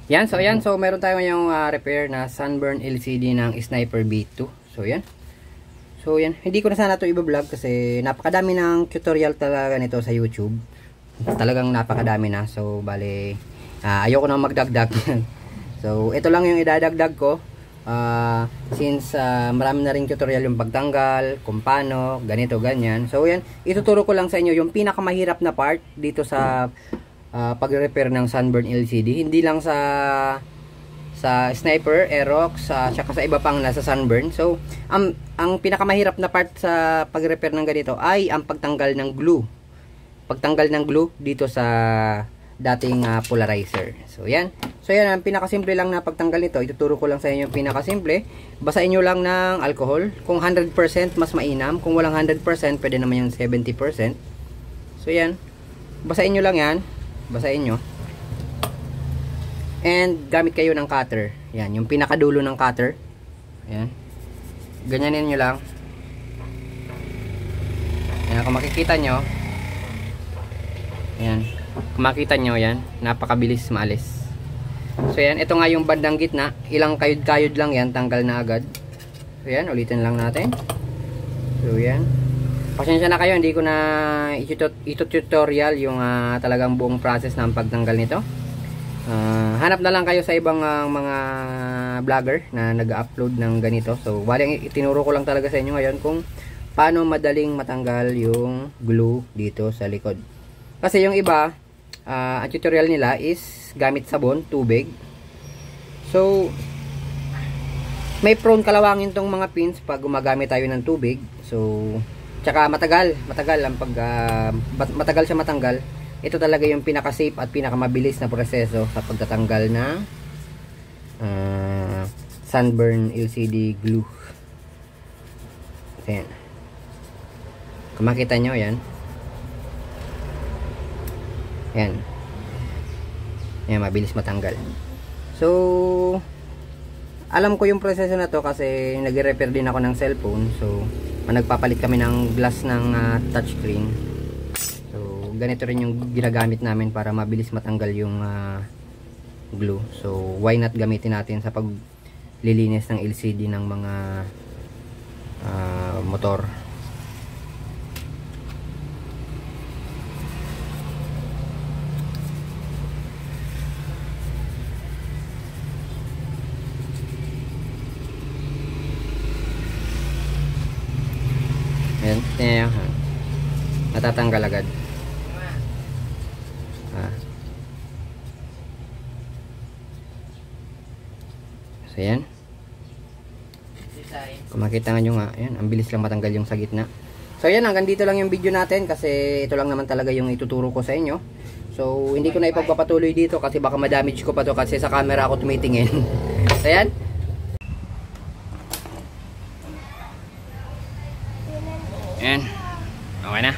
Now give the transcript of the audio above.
Yan, so ayan. So meron tayo ngayong repair na Sunburn LCD ng Sniper B2. So yan. So yan. Hindi ko na sana ito i-vlog kasi napakadami ng tutorial talaga nito sa YouTube. Talagang napakadami na. So bale, ayoko na magdagdag. So ito lang yung idadagdag ko. Since marami na rin tutorial yung pagtanggal, kung paano, ganito, ganyan. So yan, ituturo ko lang sa inyo yung pinakamahirap na part dito sa pag-repair ng Sunburn LCD. Hindi lang sa Sniper, Aerox, saka sa iba pang nasa Sunburn. So ang pinakamahirap na part sa pag-repair ng ganito ay ang pagtanggal ng glue. Pagtanggal ng glue dito sa dating polarizer. So yan. So yan, ang pinakasimple lang na pagtanggal nito. Ituturo ko lang sa inyo yung pinakasimple. Basahin nyo lang ng alcohol. Kung 100% mas mainam. Kung walang 100% pwede naman yung 70%. So yan. Basahin nyo lang yan. Basahin nyo. And gamit kayo ng cutter. Yan, yung pinakadulo ng cutter. Yan. Ganyanin nyo lang. Yan, kung makikita nyo. Yan. Kung makita nyo yan, napakabilis maalis. So yan, ito nga yung bandang gitna. Ilang kayod-kayod lang yan, tanggal na agad. So yan, ulitin lang natin. So yan. Pasensya na kayo, hindi ko na itututorial yung talagang buong process ng pagtanggal nito. Hanap na lang kayo sa ibang mga vlogger na nag-upload ng ganito. So bali, itinuro ko lang talaga sa inyo ngayon kung paano madaling matanggal yung glue dito sa likod. Kasi yung iba, ang tutorial nila is gamit sabon, tubig. So may prone kalawangin tong mga pins pag gumagamit tayo ng tubig. So tsaka matagal ang matagal siya matanggal. Ito talaga yung pinaka-safe at pinaka-mabilis na proseso sa pagtatanggal ng Sunburn LCD glue. Ayan. Kung makita nyo, yan. Yan. Yan, mabilis matanggal. So alam ko yung proseso na to kasi nagre-repair din ako ng cellphone. So nagpapalit kami ng glass ng touchscreen. So ganito rin yung ginagamit namin para mabilis matanggal yung glue. So why not gamitin natin sa paglilinis ng LCD ng mga motor. Ayan, natatanggal agad. So yan. Kung makita nyo nga, ayan, ang bilis lang matanggal yung sa gitna. So yan, hanggang dito lang yung video natin kasi ito lang naman talaga yung ituturo ko sa inyo. So hindi ko na ipagpapatuloy dito kasi baka ma-damage ko pa to kasi sa camera ako tumitingin. So yan. Ayan. Okay na.